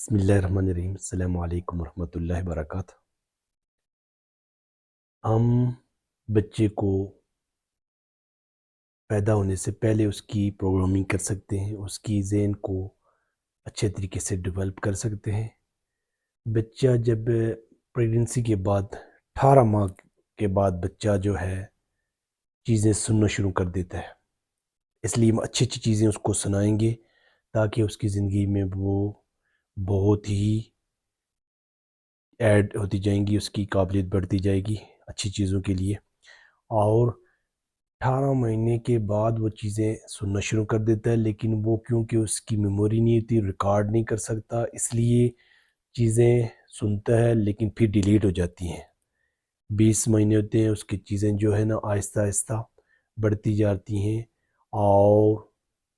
بسم اللہ الرحمن الرحیم۔ السلام علیکم ورحمۃ اللہ وبرکاتہ۔ ہم بچے کو پیدا ہونے سے پہلے اس کی پروگرامنگ کر سکتے ہیں، اس کی ذہن کو اچھے طریقے سے ڈیولپ کر سکتے ہیں۔ بچہ جب پریگننسی کے بعد 18 ماہ کے بعد بچہ جو ہے چیزیں سننا شروع کر دیتا ہے، اس لیے ہم اچھی اچھی چیزیں اس کو سنائیں گے تاکہ اس کی زندگی میں وہ بہت ہی ایڈ ہوتی جائیں گی، اس کی قابلیت بڑھتی جائے گی اچھی چیزوں کے لیے۔ اور 18 مہینے کے بعد وہ چیزیں سننا شروع کر دیتا ہے، لیکن وہ کیونکہ اس کی میموری نہیں ہوتی، ریکارڈ نہیں کر سکتا، اس لیے چیزیں سنتا ہے لیکن پھر ڈیلیٹ ہو جاتی ہیں۔ 20 مہینے ہوتے ہیں، اس کی چیزیں جو ہے نا آہستہ آہستہ بڑھتی جاتی ہیں اور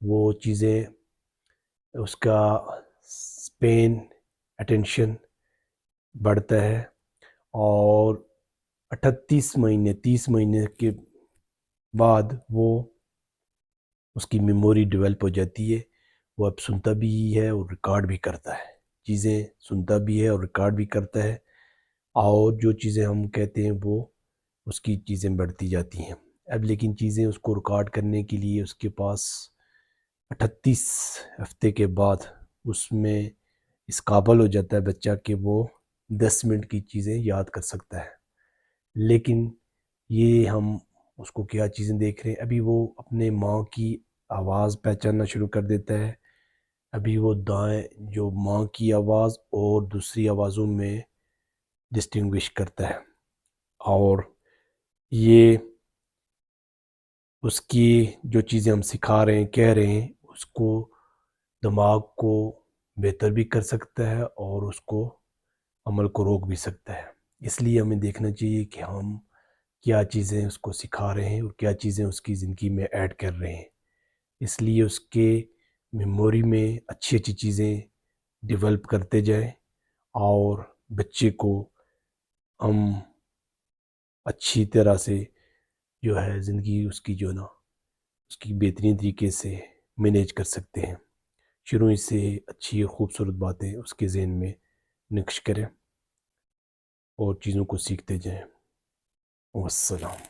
وہ چیزیں اس کا اسپین اٹینشن بڑھتا ہے، اور 30 مہینے کے بعد وہ اس کی میموری ڈیولپ ہو جاتی ہے، وہ اب سنتا بھی ہے اور ریکارڈ بھی کرتا ہے، چیزیں سنتا بھی ہے اور ریکارڈ بھی کرتا ہے، اور جو چیزیں ہم کہتے ہیں وہ اس کی چیزیں بڑھتی جاتی ہیں۔ اب لیکن چیزیں اس کو ریکارڈ کرنے کے لیے اس کے پاس 38 ہفتے کے بعد اس میں اس قابل ہو جاتا ہے بچہ کہ وہ 10 منٹ کی چیزیں یاد کر سکتا ہے۔ لیکن یہ ہم اس کو کیا چیزیں دیکھ رہے ہیں، ابھی وہ اپنے ماں کی آواز پہچاننا شروع کر دیتا ہے، ابھی وہ دائیں جو ماں کی آواز اور دوسری آوازوں میں ڈسٹنگوش کرتا ہے، اور یہ اس کی جو چیزیں ہم سکھا رہے ہیں کہہ رہے ہیں اس کو دماغ کو بہتر بھی کر سکتا ہے اور اس کو عمل کو روک بھی سکتا ہے۔ اس لیے ہمیں دیکھنا چاہیے کہ ہم کیا چیزیں اس کو سکھا رہے ہیں اور کیا چیزیں اس کی زندگی میں ایڈ کر رہے ہیں، اس لیے اس کے میموری میں اچھی اچھی چیزیں ڈیولپ کرتے جائیں اور بچے کو ہم اچھی طرح سے جو ہے زندگی اس کی جو نا اس کی بہترین طریقے سے مینیج کر سکتے ہیں۔ شروع سے اچھی خوبصورت باتیں اس کے ذہن میں نقش کریں اور چیزوں کو سیکھتے جائیں۔ والسلام۔